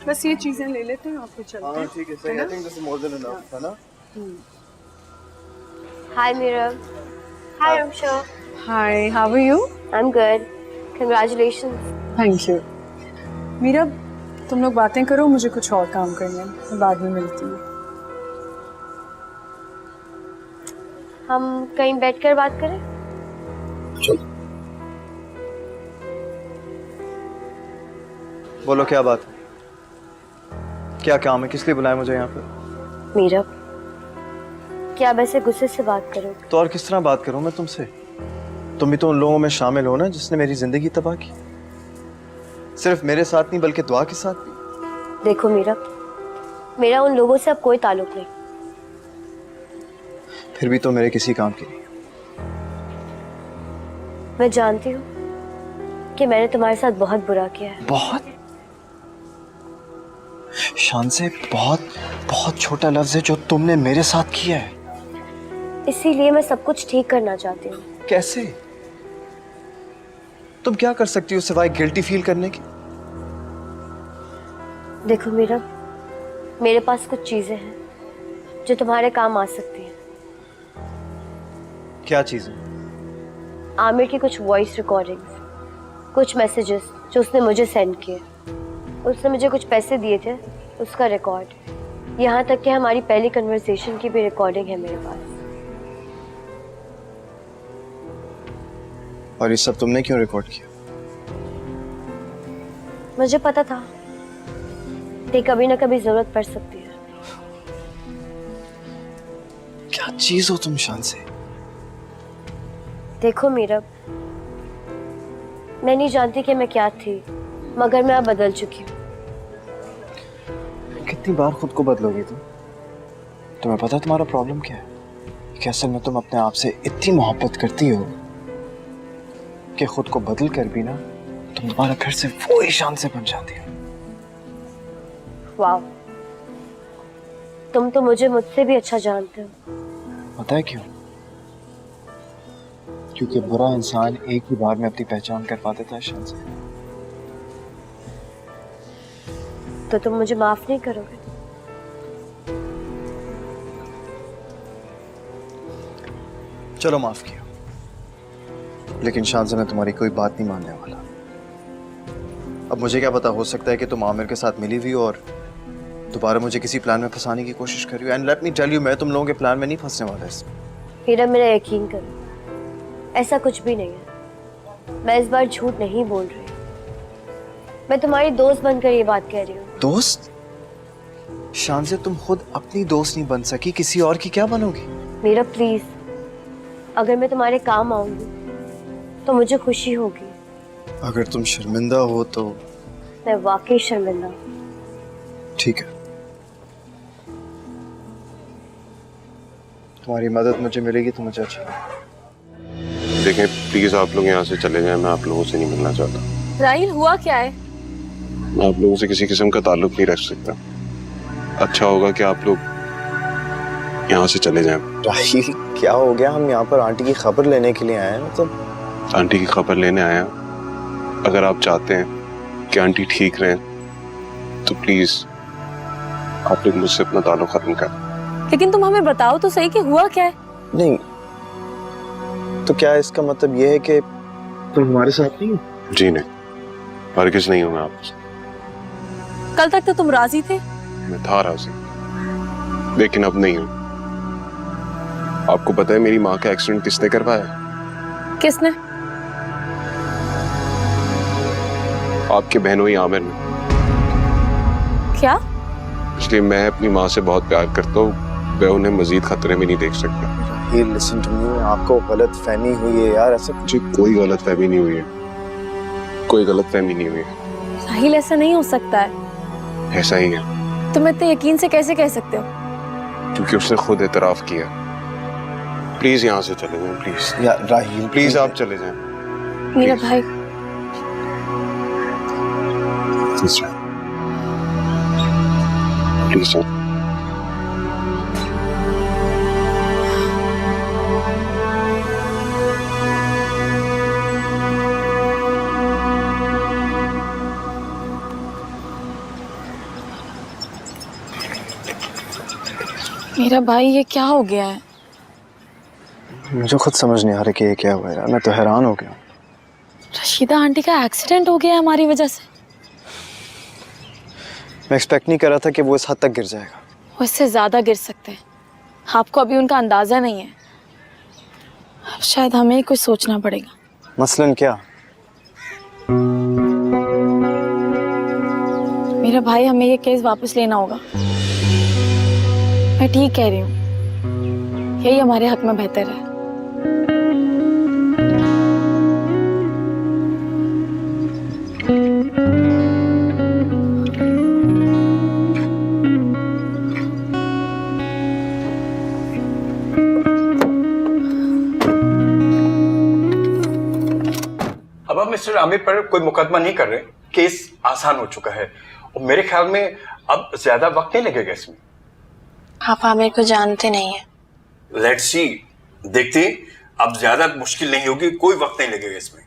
बस ये चीजें ले लेते हैं, आपको चलते हैं। हाँ ठीक है, सही। I think this is more than enough, है ना? Hi Mira. Hi Ramsha. Hi, how are you? I'm good. Congratulations. Thank you. Mira, तुम लोग बातें करो, मुझे कुछ और काम करना है, मैं बाद में मिलती हूँ। हम कहीं बैठकर बात करें? बोलो क्या बात है? क्या काम है? किस लिए बुलाया मुझे यहाँ पे? मीरा, क्या आप ऐसे गुस्से से बात करोगे? तो और किस तरह बात करूँ मैं तुमसे? तुम भी तो उन लोगों में शामिल हो ना जिसने मेरी जिंदगी तबाह की। सिर्फ मेरे साथ नहीं बल्कि दुआ के साथ भी। देखो मीरा, मेरा उन लोगों से अब कोई ताल्लुक नहीं। फिर भी तो मेरे किसी काम की नहीं। मैं जानती हूँ कि मैंने तुम्हारे साथ बहुत बुरा किया है। बहुत? शान से बहुत बहुत छोटा लफ्ज है जो तुमने मेरे साथ किया है। इसीलिए मैं सब कुछ ठीक करना चाहती हूँ। कैसे? तुम क्या कर सकती हो सिवाय गिल्टी फील करने की? देखो मीरा, मेरे पास कुछ चीजें हैं जो तुम्हारे काम आ सकती हैं। क्या चीजें? आमिर की कुछ वॉइस रिकॉर्डिंग्स, कुछ मैसेजेस जो उसने मुझे सेंड किए। उसने मुझे कुछ पैसे दिए थे, उसका रिकॉर्ड, यहाँ तक कि हमारी पहली कन्वर्सेशन की भी रिकॉर्डिंग है मेरे पास। और ये सब तुमने क्यों रिकॉर्ड किया? मुझे पता था कि कभी ना कभी जरूरत पड़ सकती है। क्या चीज हो तुम शान से? देखो मीरा, मैं नहीं जानती कि मैं क्या थी, मगर मैं अब बदल चुकी हूँ। कितनी बार खुद को बदलोगी तुम? तुम्हें पता है तुम्हारा प्रॉब्लम क्या है? कि असल में तुम अपने आप से इतनी मोहब्बत करती हो कि खुद को बदल कर भी ना तुम दोबारा फिर से वो ही शान से बन जाती हो। वाह, तुम तो मुझे मुझसे भी अच्छा जानते हो। पता है क्यों? क्योंकि बुरा इंसान एक ही बार में अपनी पहचान कर पा देता है शान से। तो तुम मुझे माफ नहीं करोगे? चलो माफ किया, लेकिन शान से मैं तुम्हारी कोई बात नहीं मानने वाला। अब मुझे क्या पता, हो सकता है कि तुम आमिर के साथ मिली हुई और दोबारा मुझे किसी प्लान में फंसाने की कोशिश कर रही हो। And let me tell you, मैं तुम लोगों के प्लान में नहीं फंसने वाला इसमें। मीरा, मेरा यकीन करो, ऐसा कुछ भी नहीं है। मैं इस बार झूठ नहीं बोल रही। मैं तुम्हारी दोस्त बनकर ये बात कह रही हूँ। दोस्त? शान से तुम खुद अपनी दोस्त नहीं बन सकी, किसी और की क्या बनोगी? मीरा प्लीज, अगर मैं तुम्हारे काम आऊंगी तो मुझे खुशी होगी। अगर तुम शर्मिंदा हो तो? मैं वाकई शर्मिंदा हूँ। ठीक है, तुम्हारी मदद मुझे मिलेगी तो मुझे अच्छा लगेगा। देखें प्लीज, आप लोग यहाँ से चले जाएं। मैं आप लोगों से नहीं मिलना चाहता। राहिल, हुआ क्या है? मैं आप लोगों से किसी किस्म का ताल्लुक नहीं रख सकता। अच्छा होगा कि आप लोग यहाँ से चले जाएं। राहिल, क्या हो गया? हम यहाँ पर आंटी की खबर लेने के लिए आए हैं। मतलब आंटी की खबर लेने आया। अगर आप चाहते हैं कि आंटी ठीक रहें तो प्लीज आप लोग मुझसे अपना ताल्लुक खत्म करें। लेकिन तुम हमें बताओ तो सही कि हुआ क्या है? नहीं, तो क्या इसका मतलब ये है कि तुम हमारे साथ नहीं हो? जी नहीं, हरगिज़ नहीं हूँ मैं आपसे। कल तक तो तुम राजी थे। मैं था राजी, लेकिन अब नहीं हूँ। आपको पता है मेरी माँ का एक्सीडेंट किसने करवाया? किसने? आपके बहनोई आमिर ने। क्या? इसलिए मैं अपनी माँ से बहुत प्यार करता हूँ, मैं उन्हें मजीद खतरे में नहीं देख सकता। राहिल, लिसन टू मी, आपको गलत फहमी हुई है यार। ऐसा मुझे कोई गलत फहमी नहीं हुई है, कोई गलत फहमी नहीं हुई है। राहिल, ऐसा नहीं हो सकता है। ऐसा ही है। तुम इतने यकीन से कैसे कह सकते हो? क्योंकि उसने खुद एतराफ किया। प्लीज यहाँ से चले जाएं, प्लीज। यार राहिल, प्लीज आप चले जाएं। मेरा भाई, प्लीज प्लीज। मेरा भाई ये क्या हो गया है? मुझे खुद समझ नहीं आ रहा कि ये क्या हुआ यार, मैं तो हैरान हो गया। रशीदा आंटी का एक्सीडेंट हो गया है हमारी वजह से। मैं एक्सपेक्ट नहीं कर रहा था कि वो इस हद तक गिर जाएगा। वो इससे ज्यादा गिर सकते हैं, आपको अभी उनका अंदाजा नहीं है। अब शायद हमें ही कुछ सोचना पड़ेगा। मसलन क्या? मेरा भाई, हमें ये केस वापस लेना होगा। मैं ठीक कह रही हूँ, यही हमारे हक में बेहतर है। अब हम मिस्टर आमिर पर कोई मुकदमा नहीं कर रहे, केस आसान हो चुका है और मेरे ख्याल में अब ज्यादा वक्त नहीं लगेगा इसमें। आप आमिर को जानते नहीं है। लेट्स सी, देखते हैं, अब ज्यादा मुश्किल नहीं होगी, कोई वक्त नहीं लगेगा इसमें।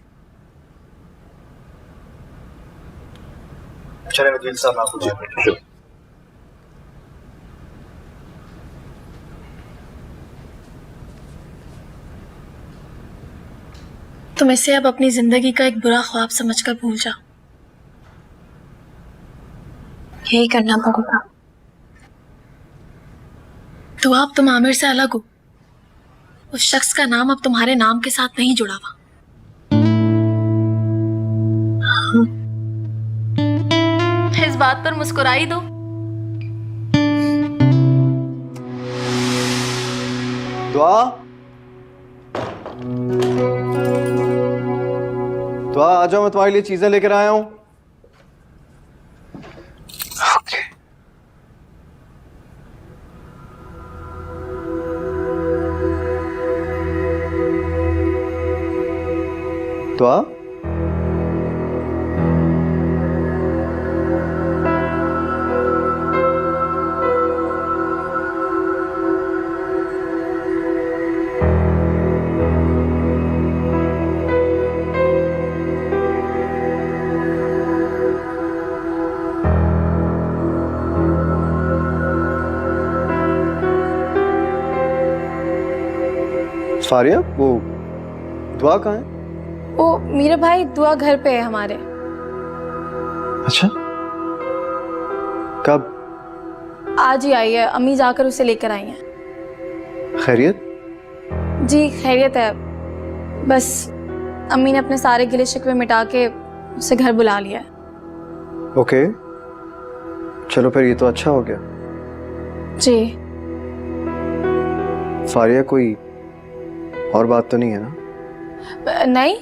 चले वकील साहब, आपको तुम इसे अब अपनी जिंदगी का एक बुरा ख्वाब समझकर भूल जाओ। यही करना पड़ेगा। तो अब तुम आमिर से अलग हो। उस शख्स का नाम अब तुम्हारे नाम के साथ नहीं जुड़ा हुआ। इस बात पर मुस्कुराई दो। दुआ, दुआ आ जाओ, मैं तुम्हारे लिए चीजें लेकर आया हूं। ओके। दुआ, फारिया, वो दुआ कहाँ है? ओ मेरे भाई, दुआ घर पे है हमारे। अच्छा, कब? आज ही आई है, अम्मी जाकर उसे लेकर आई हैं। खैरियत? जी खैरियत है, बस अम्मी ने अपने सारे गिले शिकवे मिटा के उसे घर बुला लिया है। ओके, चलो फिर ये तो अच्छा हो गया। जी। फारिया, कोई और बात तो नहीं है ना? नहीं।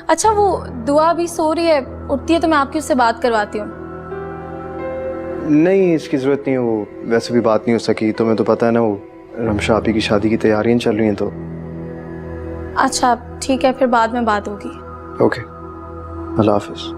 अच्छा, वो दुआ भी सो रही है, उठती है तो मैं आपकी उससे बात करवाती हूँ। नहीं, इसकी जरूरत नहीं है, वो वैसे भी बात नहीं हो सकी। तुम्हें तो पता है ना, वो रमशा आपी की शादी की तैयारियां चल रही हैं तो। अच्छा ठीक है, फिर बाद में बात होगी। ओके, अल्लाह हाफिज।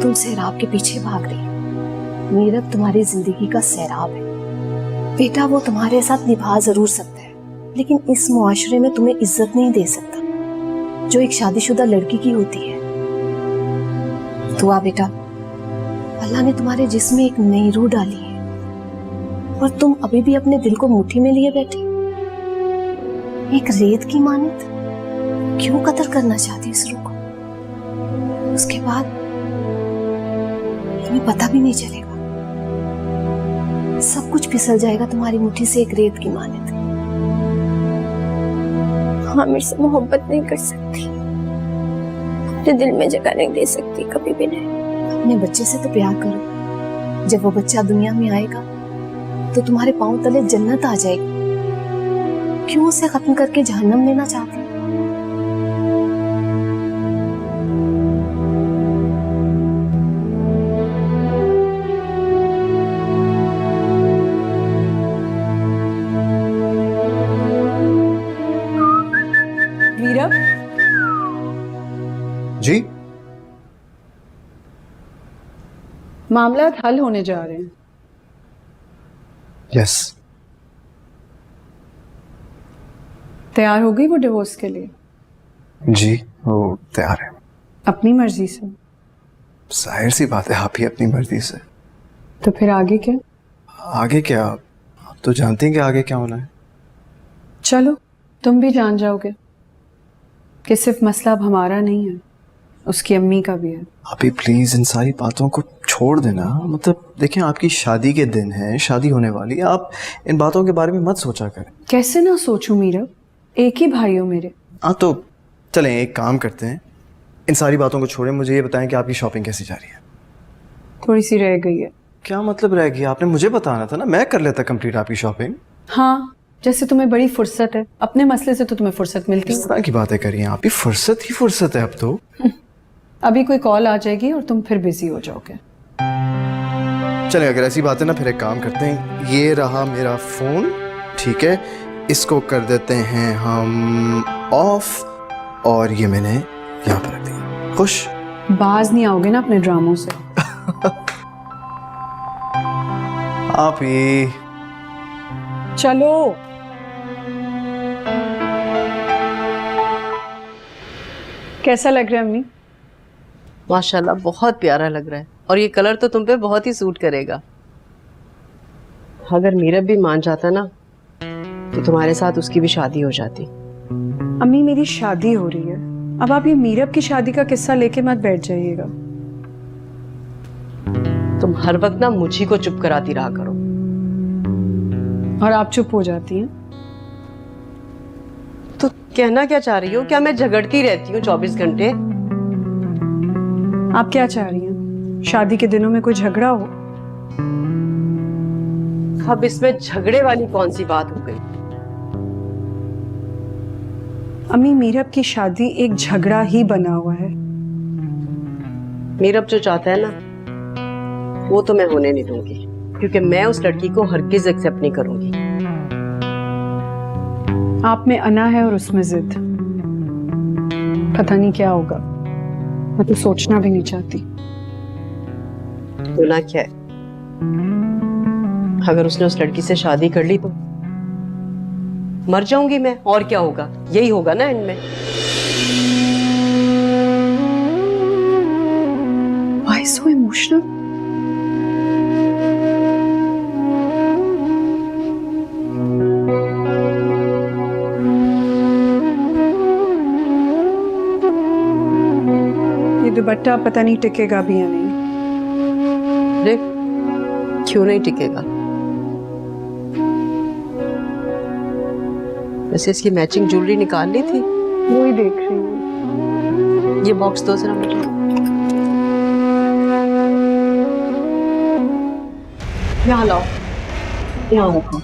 तुम सैराब के पीछे भाग रही हो। मीरब तुम्हारी जिंदगी का सैराब है। बेटा वो तुम्हारे साथ निभा जरूर सकता है, लेकिन इस मुआशरे में तुम्हें इज्जत नहीं दे सकता जो एक शादीशुदा लड़की की होती है। दुआ बेटा, अल्लाह ने तुम्हारे जिस्म में एक नई रूह डाली है और तुम अभी भी अपने दिल को मुट्ठी में लिए बैठे। एक रेत की मानत क्यों कत्ल करना चाहती इस रूह को? उसके बाद तुम्हें पता भी नहीं चलेगा, सब कुछ फिसल जाएगा तुम्हारी मुट्ठी से एक रेत की मानत। आमिर से मोहब्बत नहीं कर सकती, अपने दिल में जगह नहीं दे सकती, कभी भी नहीं। अपने बच्चे से तो प्यार करो। जब वो बच्चा दुनिया में आएगा तो तुम्हारे पांव तले जन्नत आ जाएगी। क्यों उसे खत्म करके जहन्नम लेना चाहती हो? जी मामला हल होने जा रहे हैं। यस। तैयार हो गई वो डिवोर्स के लिए? जी वो तैयार है। अपनी मर्जी से? जाहिर सी बात है, आप ही अपनी मर्जी से। तो फिर आगे क्या? आगे क्या, आप तो जानते हैं कि आगे क्या होना है। चलो तुम भी जान जाओगे कि सिर्फ मसला अब हमारा नहीं है, उसकी अम्मी का भी है। अभी प्लीज इन सारी बातों को छोड़ देना। मतलब देखें, आपकी शादी के दिन है, शादी होने वाली है, आप इन बातों के बारे में मत सोचा करें। कैसे ना सोचूं मीरा, एक ही भाई हो मेरे। हाँ तो चलें एक काम करते हैं, इन सारी बातों को छोड़ें, मुझे ये बताएं कि आपकी शॉपिंग कैसी जा रही है। थोड़ी सी रह गई है। क्या मतलब रह गई? आपने मुझे बताना था ना, मैं कर लेता कंप्लीट आपकी शॉपिंग। हाँ, जैसे तुम्हें बड़ी फुर्सत है, अपने मसले से तो तुम्हें फुर्सत मिलती इस तरह की बातें करिए, आपकी फुर्सत ही फुर्सत है अब तो। अभी कोई कॉल आ जाएगी और तुम फिर बिजी हो जाओगे। चलें अगर ऐसी बात है ना, फिर एक काम करते हैं, ये रहा मेरा फोन, ठीक है, इसको कर देते हैं हम ऑफ, और ये मैंने यहाँ पर रख दिया। खुश? बाज नहीं आओगे ना अपने ड्रामों से? आप ही चलो। कैसा लग रहा है अम्मी? माशाल्लाह बहुत प्यारा लग रहा है, और ये कलर तो तुम पे बहुत ही सूट करेगा। अगर मीरब भी मान जाता ना तो तुम्हारे साथ उसकी भी शादी हो जाती। अम्मी मेरी शादी हो रही है, अब आप ये मीरब की शादी का किस्सा लेके मत बैठ जाइएगा। तुम हर वक्त ना मुझी को चुप कराती रहा करो। और आप चुप हो जाती हैं। तो कहना क्या चाह रही हो? क्या मैं झगड़ती रहती हूँ 24 घंटे? आप क्या चाह रही हैं? शादी के दिनों में कोई झगड़ा हो? अब इसमें झगड़े वाली कौन सी बात हो गई? अम्मी मीरब की शादी एक झगड़ा ही बना हुआ है। मीरब जो चाहता है ना वो तो मैं होने नहीं दूंगी, क्योंकि मैं उस लड़की को हरगिज एक्सेप्ट नहीं करूंगी। आप में अना है और उसमें जिद। पता नहीं क्या होगा, मैं तो सोचना भी नहीं चाहती। होना क्या है? अगर उसने उस लड़की से शादी कर ली तो मर जाऊंगी मैं, और क्या होगा? यही होगा ना एंड में। Why so emotional? ये दुपट्टा पता नहीं टिकेगा भी या नहीं। देख, क्यों नहीं टिकेगा? वैसे इसकी मैचिंग ज्वेलरी निकाल ली थी। वो ही देख रही हूँ। ये बॉक्स दो जरा मुझे। यहाँ लाओ, यहाँ रखो।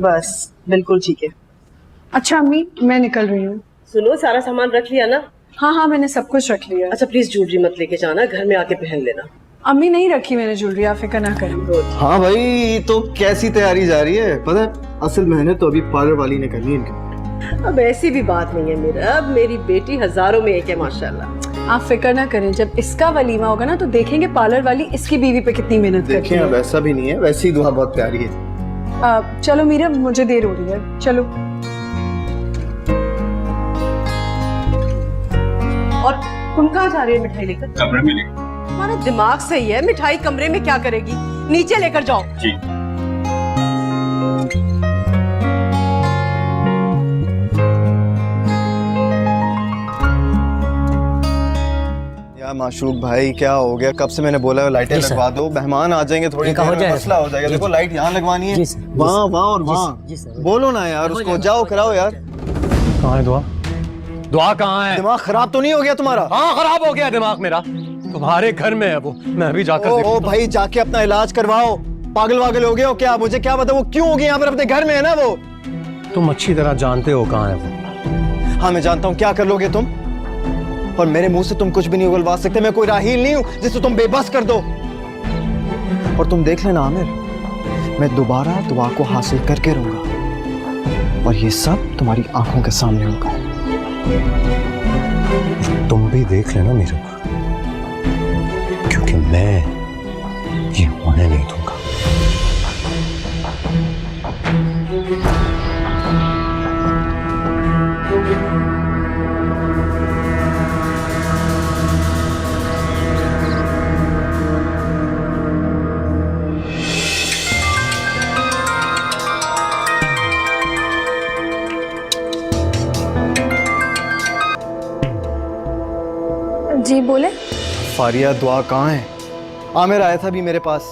बस बिल्कुल ठीक है। अच्छा अम्मी, मैं निकल रही हूँ। सुनो, सारा सामान रख लिया ना? हाँ हाँ, मैंने सब कुछ रख लिया। अच्छा प्लीज ज्वेलरी मत लेके जाना, घर में आके पहन लेना। अम्मी नहीं रखी मैंने ज्वेलरी, आप फिक्र ना करें। हाँ भाई, तो कैसी तैयारी जा रही है? पता है असल मेहनत तो अभी पार्लर वाली ने करनी है इनके। अब ऐसी भी बात नहीं है मेरा, अब मेरी बेटी हजारों में एक है माशाल्लाह। आप फिक्र ना करें, जब इसका वलीमा होगा ना तो देखेंगे पार्लर वाली इसकी बीवी पे कितनी मेहनत करती देखिए है। अब ऐसा भी नहीं है, वैसी दुआ बहुत प्यारी है। चलो मीरा, मुझे देर हो रही है, चलो। और तुम कहाँ जा रही है मिठाई लेकर? कमरे में लेकर। तुम्हारा दिमाग सही है, मिठाई कमरे में क्या करेगी? नीचे लेकर जाओ। जी। या माशूक भाई, क्या हो गया? कब से मैंने बोला है लाइटें लगवा दो, मेहमान आ जाएंगे, थोड़ी देर में मसला हो जाएगा। देखो लाइट यहाँ लगवानी है, वहाँ वहाँ और वहाँ। बोलो ना यार उसको, जाओ कराओ यार। कहाँ है दुआ? दुआ कहाँ है? दिमाग खराब तो नहीं हो गया तुम्हारा? हाँ खराब हो गया दिमाग मेरा। तुम्हारे घर में है वो, मैं अभी जाकर ओ भाई, जाके अपना इलाज करवाओ। पागल वागल हो गए हो क्या? मुझे क्या पता वो क्यों हो गई यहाँ पर, अपने घर में है ना वो। तुम अच्छी तरह जानते हो कहाँ है वो। हाँ मैं जानता हूँ, क्या कर लोगे तुम? और मेरे मुंह से तुम कुछ भी नहीं उगलवा सकते। मैं कोई राहील नहीं हूँ जिससे तुम बेबस कर दो। और तुम देख लेना आमिर, मैं दोबारा दुआ को हासिल करके रहूंगा, और ये सब तुम्हारी आंखों के सामने होगा। तुम भी देख लेना मीरा, क्योंकि मैं ये होने नहीं दूंगा। जी बोले। फारिया, दुआ कहाँ है? आमिर आया था अभी मेरे पास,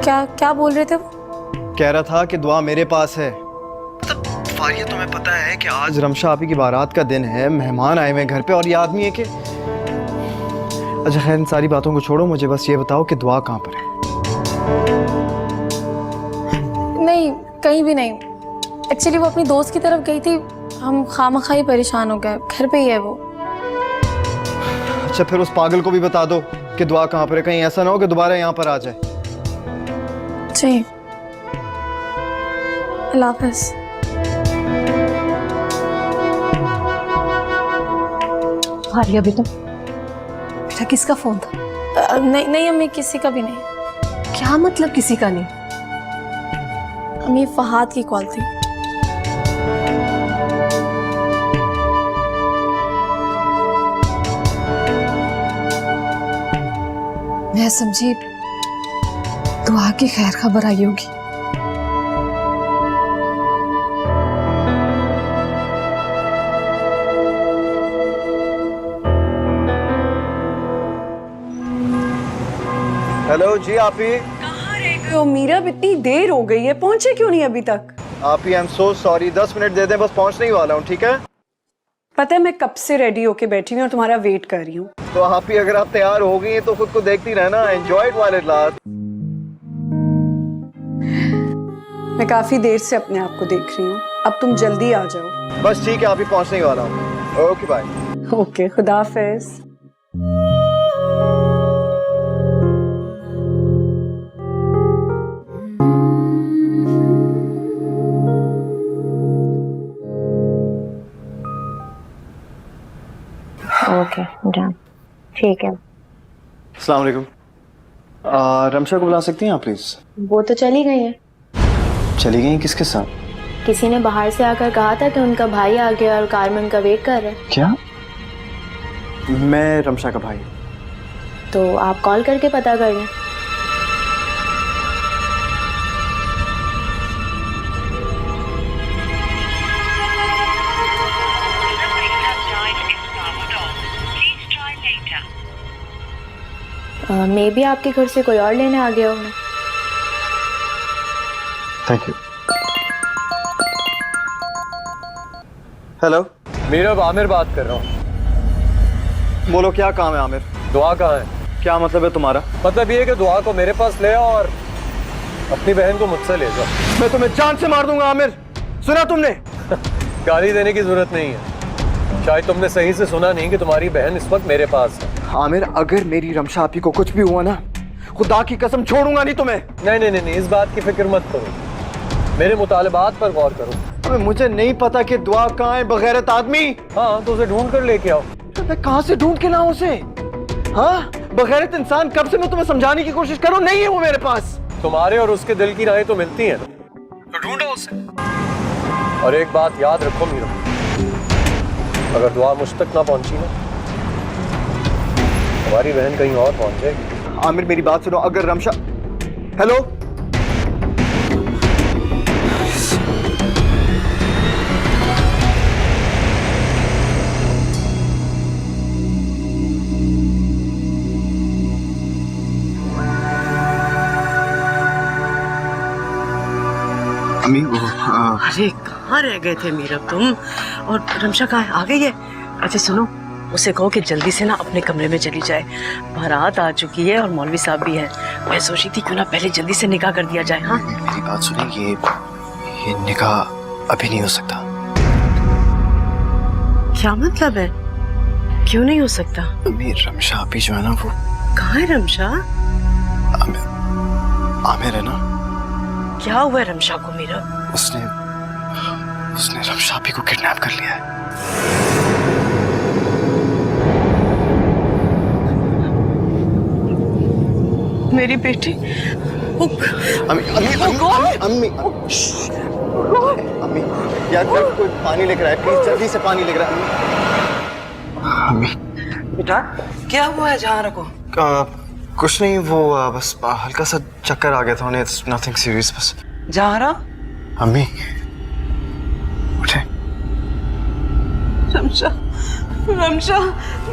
क्या क्या बोल रहे थे वो? कह रहा था कि दुआ मेरे पास है। फारिया, तुम्हें पता है कि आज रमशा आपी की बारात का दिन है, मेहमान आए हुए हैं घर पे, और ये आदमी है कि... अच्छा खैर, इन सारी बातों को छोड़ो, मुझे बस ये बताओ कि दुआ कहाँ पर है? नहीं, कहीं भी नहीं। एक्चुअली वो अपनी दोस्त की तरफ गई थी, हम खामखा ही परेशान हो गए। घर पे ही है वो। अच्छा, फिर उस पागल को भी बता दो कि दुआ कहाँ पर है, कहीं ऐसा ना हो कि दोबारा यहाँ पर आ जाए। जी, अल्लाह हाफ़िज़। फारिया बेटा किसका फोन था? नहीं नहीं अम्मी, किसी का भी नहीं। क्या मतलब किसी का नहीं? अम्मी, फहाद की कॉल थी। मैं समझी दुआ की खैर खबर आई होगी। हेलो जी आपी। कहाँ रह गए हो मीरा? इतनी देर हो गई है, पहुंचे क्यों नहीं अभी तक? आपी, I am so sorry, 10 minute दे दें, बस पहुंचने ही वाला हूँ, ठीक है? पता है मैं कब से रेडी होके बैठी हूँ और तुम्हारा वेट कर रही हूँ। तो आपी, अगर आप तैयार हो गई हैं तो खुद को देखती रहना, enjoy it while it last. मैं काफी देर से अपने आप को देख रही हूँ, अब तुम जल्दी आ जाओ। बस ठीक है आपी, पहुंचने ही वाला हूँ। Okay bye. ओके, खुदा हाफिज। ओके डन, ठीक है। अस्सलाम वालेकुम। रमशा को बुला सकती हैं आप प्लीज? वो तो चली गई है। चली गई? किसके साथ? किसी ने बाहर से आकर कहा था कि उनका भाई आ गया और कार में उनका वेट कर रहे हैं। क्या? मैं रमशा का भाई। तो आप कॉल करके पता कर लें। मे बी आपके घर से कोई और लेने आ गया होगा। Thank you. Hello Mira, Aamir बात कर रहा हूँ। बोलो, क्या काम है आमिर? दुआ कहाँ है? क्या मतलब है तुम्हारा? मतलब ये है कि दुआ को मेरे पास ले आओ और अपनी बहन को मुझसे ले जाओ। मैं तुम्हें जान से मार दूंगा आमिर, सुना तुमने? गाली देने की जरूरत नहीं है, शायद तुमने सही से सुना नहीं कि तुम्हारी बहन इस वक्त मेरे पास है। आमिर, अगर मेरी रमशा आपी को कुछ भी हुआ ना, खुदा की कसम छोड़ूंगा नहीं तुम्हें। नहीं, इस बात की फिक्र मत करो, मेरे मुतालबात पर गौर करो। अबे मुझे नहीं पता कि दुआ कहाँ है, बगैरत आदमी। हाँ, तो उसे ढूंढ कर लेके आओ। मैं कहाँ से ढूंढ के लाऊं उसे? हाँ, बगैरत इंसान, कब से मैं तुम्हें समझाने की कोशिश करूं, नहीं है वो मेरे पास। तुम्हारे और उसके दिल की राहें तो मिलती हैं, तो ढूंढो उसे। और एक बात याद रखो मीरा, अगर दुआ मुझ तक ना पहुंची ना, हमारी बहन कहीं और पहुंच जाएगी। आमिर मेरी बात सुनो, अगर रमशा... हेलो, अम्मी वो अरे कहाँ रह गए थे मीरा तुम? और रमशा कहाँ है? आ गई है? अच्छा सुनो, उसे कहो कि जल्दी से ना अपने कमरे में चली जाए, बारात आ चुकी है और मौलवी साहब भी है। मैं सोची थी क्यों ना पहले जल्दी से निकाह कर दिया जाए। हाँ मेरी बात सुनिए, ये निकाह अभी नहीं हो सकता। क्या मतलब है? क्यों नहीं हो सकता? अम्मी, रमशा अभी जो है ना, वो... कहाँ है रमशा? आमिर है ना, क्या हुआ है रमशा को मीरा? उसने रमशा अभी को किडनैप कर लिया है। मेरी बेटी वो अम्मी अम्मी वो कौन? अम्मी अम्मी यार कोई पानी लेकर आए प्लीज, जल्दी से पानी लेकर आए अम्मी। बेटा क्या हुआ है जहाँ रखो? कुछ नहीं, वो बस हल्का सा चक्कर आ गया था उन्हें, इट्स नथिंग सीरियस बस। जहाँ अम्मी उठे। रमशा, रमशा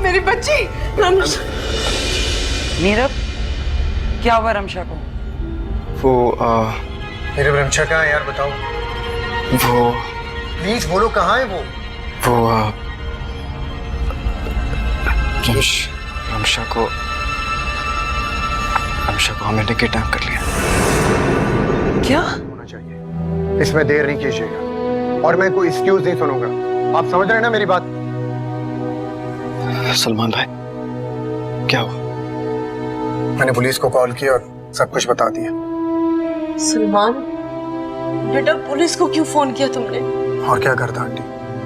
मेरी बच्ची, रमशा। नीरव क्या हुआ रमशा को? वो मेरे रमशा कहाँ है यार, बताओ। वो प्लीज बोलो कहाँ है वो? रमशा को हमने किडनैप कर लिया। क्या? होना चाहिए, इसमें देर नहीं कीजिएगा और मैं कोई एक्सक्यूज नहीं सुनूंगा। आप समझ रहे हैं ना मेरी बात? सलमान भाई क्या हुआ? मैंने पुलिस को कॉल किया और सब कुछ बता दिया। सलमान बेटा पुलिस को क्यों फोन किया तुमने? और क्या करता आंटी,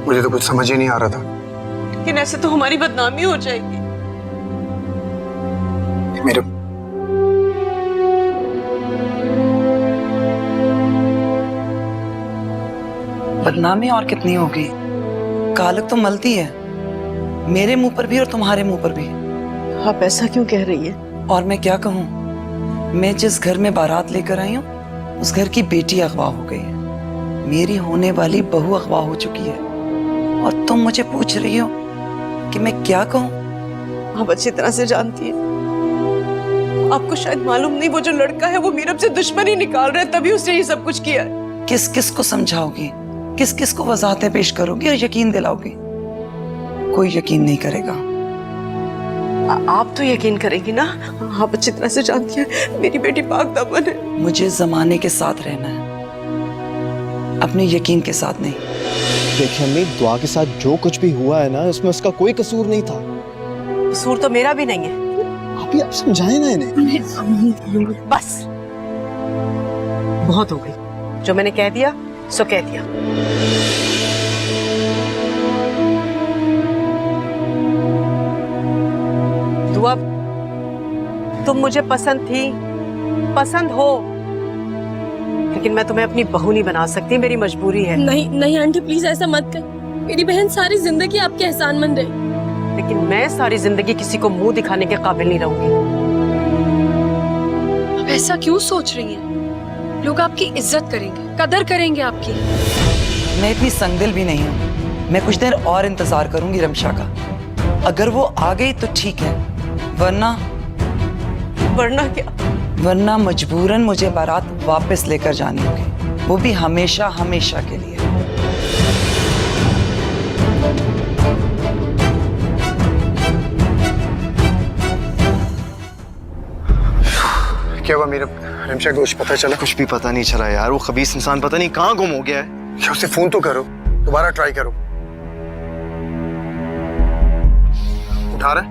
मुझे तो कुछ समझ ही नहीं आ रहा था। लेकिन ऐसे तो हमारी बदनामी हो जाएगी। मेरे बदनामी और कितनी होगी? कालक तो मलती है, मेरे मुंह पर भी और तुम्हारे मुंह पर भी। आप ऐसा क्यों कह रही है? और मैं क्या कहूँ, मैं जिस घर में बारात लेकर आई हूँ उस घर की बेटी अगवा हो गई है, मेरी होने वाली बहू अगवा हो चुकी है, और तुम मुझे पूछ रही हो कि मैं क्या कहूँ? आप अच्छी तरह से जानती हैं। आपको शायद मालूम नहीं, वो जो लड़का है वो मीरब से दुश्मनी निकाल रहा है, तभी उसने ये सब कुछ किया है। किस किस को समझाओगी, किस किस को वजाहतें पेश करोगी और यकीन दिलाओगी? कोई यकीन नहीं करेगा। आप तो यकीन करेंगी ना? आप अच्छी तरह से जानती हैं मेरी बेटी पाक दामन है। मुझे जमाने के साथ रहना है, अपने यकीन के साथ नहीं। देखिए अम्मी, दुआ के साथ जो कुछ भी हुआ है ना, उसमें उसका कोई कसूर नहीं था। कसूर तो मेरा भी नहीं है। आप समझाए ना इन्हें। बस बहुत हो गई, जो मैंने कह दिया सो कह दिया। दुआ, तुम मुझे पसंद थी, पसंद हो, लेकिन मैं तुम्हें अपनी बहू नहीं बना सकती, मेरी मजबूरी है। नहीं नहीं आंटी प्लीज ऐसा मत कर, मेरी बहन सारी जिंदगी आपके एहसानमंद रही। लेकिन मैं सारी जिंदगी किसी को मुंह दिखाने के काबिल नहीं रहूंगी। अब ऐसा क्यों सोच रही हैं? लोग आपकी इज्जत करेंगे, कदर करेंगे आपकी। मैं इतनी संगदिल भी नहीं हूँ, मैं कुछ देर और इंतजार करूंगी रमशा का। अगर वो आ गई तो ठीक है, वरना वरना क्या? वरना मजबूरन मुझे बारात वापस लेकर जानी होगी, वो भी हमेशा हमेशा के लिए। क्या हुआ मेरे रमशा को कुछ पता चला? कुछ भी पता नहीं चला यार, वो खबीस इंसान पता नहीं कहाँ गुम हो गया है। क्या उसे फोन तो करो, दोबारा ट्राई करो। उठा रहा है?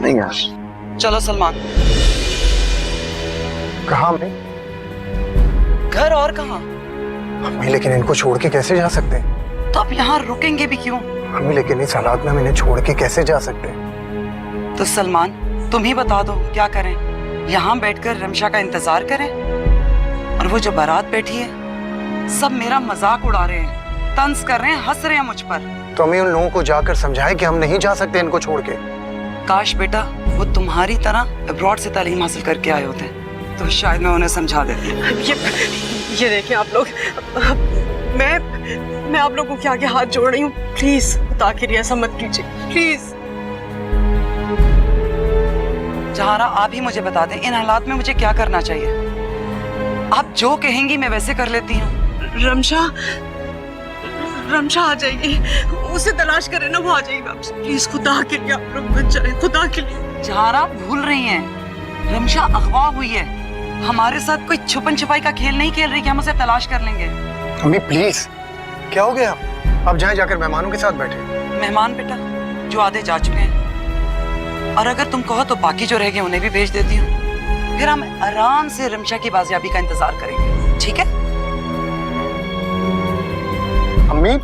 नहीं यार। चलो सलमान। कहाँ मैं? घर और कहाँ? अम्मी लेकिन इनको छोड़ के कैसे जा सकते हैं? तो अब यहाँ रुकेंगे भी क्यों? अम्मी लेकिन इस हालात में हम इन्हें छोड़ के कैसे जा सकते हैं? तो सलमान तुम ही बता दो क्या करें, यहाँ बैठकर रमशा का इंतजार करें? और वो जो बारात बैठी है सब मेरा मजाक उड़ा रहे हैं, तंज कर रहे हैं, हंस रहे हैं मुझ पर। तो हमें उन लोगों को जाकर समझाएं कि हम नहीं जा सकते इनको छोड़ के। काश बेटा वो तुम्हारी तरह अब्रॉड से तालीम हासिल करके आए होते तो शायद मैं उन्हें समझा देती। ये देखें आप लोग, मैं आप लोगों के आगे हाथ जोड़ रही हूँ, प्लीज ताकि ऐसा मत कीजिए प्लीज। जहारा आप ही मुझे बता दें इन हालात में मुझे क्या करना चाहिए? आप जो कहेंगी मैं वैसे कर लेती हूँ। रमशा आ जाएगी, उसे तलाश करें ना, वो आ जाएगी वापस। प्लीज खुदा के लिए आप लोग मत जाएं, खुदा के लिए। जहारा भूल रही हैं, रमशा अगवा हुई है, हमारे साथ कोई छुपन छुपाई का खेल नहीं खेल रही कि हम उसे तलाश कर लेंगे। अम्मी प्लीज, क्या हो गया? अब जाएं जाकर मेहमानों के साथ बैठे। मेहमान बेटा जो आधे जा चुके हैं, और अगर तुम कहो तो बाकी जो रह गए उन्हें भी भेज देती हूँ, फिर हम आराम से रमशा की बाजियाबी का इंतजार करेंगे, ठीक है? अम्मी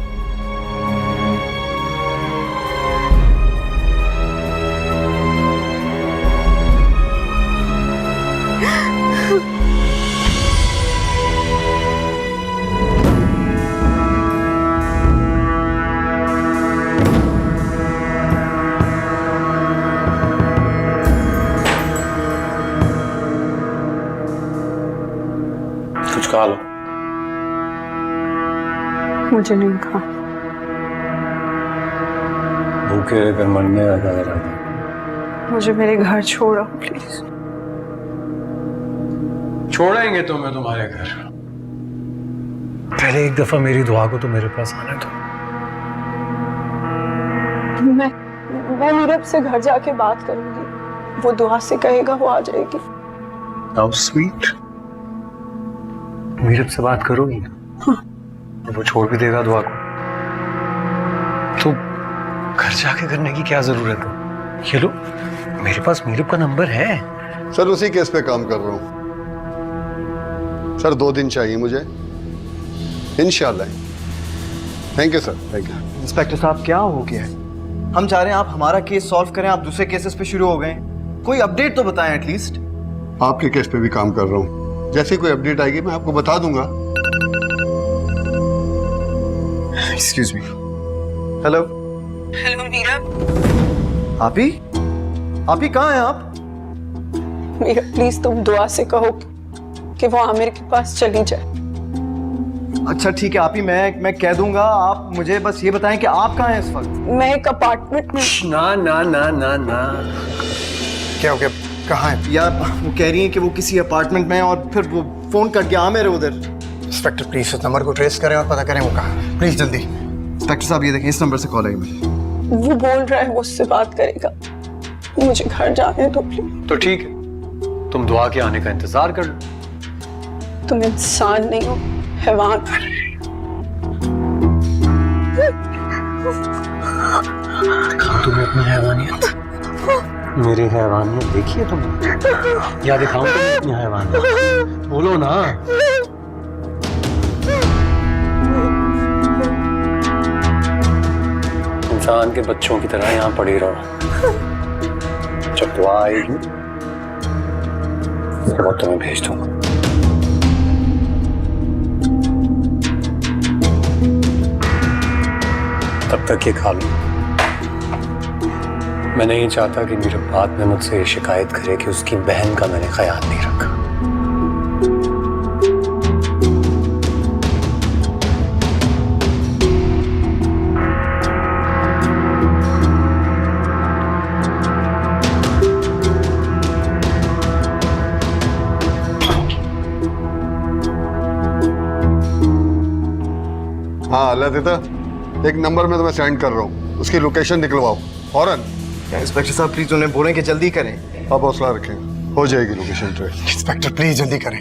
खा लो। मुझे नहीं खा। भूखे रहकर मरने आ जाएगा। मुझे मेरे घर छोड़ो प्लीज। छोड़ेंगे तुम्हें तुम्हारे घर। पहले एक दफा मेरी दुआ को तो मेरे पास आने दो। मैं नीरव से घर जाके बात करूंगी। वो दुआ से कहेगा वो आ जाएगी। How sweet। मीरब से बात करोगी ना? हाँ। वो छोड़ भी देगा दुआ को। तो घर जाके करने की क्या जरूरत है? ये लो, मेरे पास मीरब का नंबर है। सर उसी केस पे काम कर रहा हूँ सर। 2 दिन चाहिए मुझे, इंशाल्लाह। Thank you sir, thank you. Inspector साहब क्या हो गया है? हम चाह रहे हैं आप हमारा केस सॉल्व करें, आप दूसरे केसेस पे शुरू हो गए। कोई अपडेट तो बताएं एटलीस्ट। आपके केस पे भी काम कर रहा हूँ, जैसे कोई अपडेट आएगी मैं आपको बता दूंगा। Excuse me. Hello. Hello Meerab. आपी कहाँ हैं आप? मीरब प्लीज तुम दुआ से कहो कि वो आमिर के पास चली जाए। अच्छा ठीक है आपी, मैं कह दूंगा। आप मुझे बस ये बताएं कि आप कहाँ हैं इस वक्त? मैं एक अपार्टमेंट में। ना ना ना ना ना। क्या हो गया? कहाँ है? यार वो कह रही हैं कि वो किसी अपार्टमेंट में है और फिर वो फोन कर गया आमिर उधर। इंस्पेक्टर प्लीज उस नंबर को ट्रेस करें और पता करें वो कहाँ। प्लीज जल्दी। इंस्पेक्टर साहब ये देखिए, इस नंबर से कॉल आई मुझे। वो बोल रहा है वो उससे बात करेगा। मुझे घर जाने दो प्लीज। तो ठीक है, तुम दुआ के आने का इंतजार कर लो। तुम इंसान नहीं हो, हैवान। तुम्हें अपनी हैवानियत, मेरी हैवानियत देखिए तुमने, या दिखाऊं तुम्हें अपनी हैवानियत? बोलो ना। इंसान के बच्चों की तरह यहाँ पड़ी रहो। जब दुआ आएगी तो तुम्हें भेज दूंगा। तब तक ये खा लो। मैं नहीं चाहता कि मेरे बाद में मुझसे ये शिकायत करे कि उसकी बहन का मैंने ख्याल नहीं रखा। हाँ अल्लाह देता, एक नंबर में तो मैं सेंड कर रहा हूँ, उसकी लोकेशन निकलवाओ फौरन। इंस्पेक्टर साहब प्लीज उन्हें बोलें कि जल्दी करें। आप हौसला रखें, हो जाएगी लोकेशन ट्रेस। इंस्पेक्टर प्लीज जल्दी करें।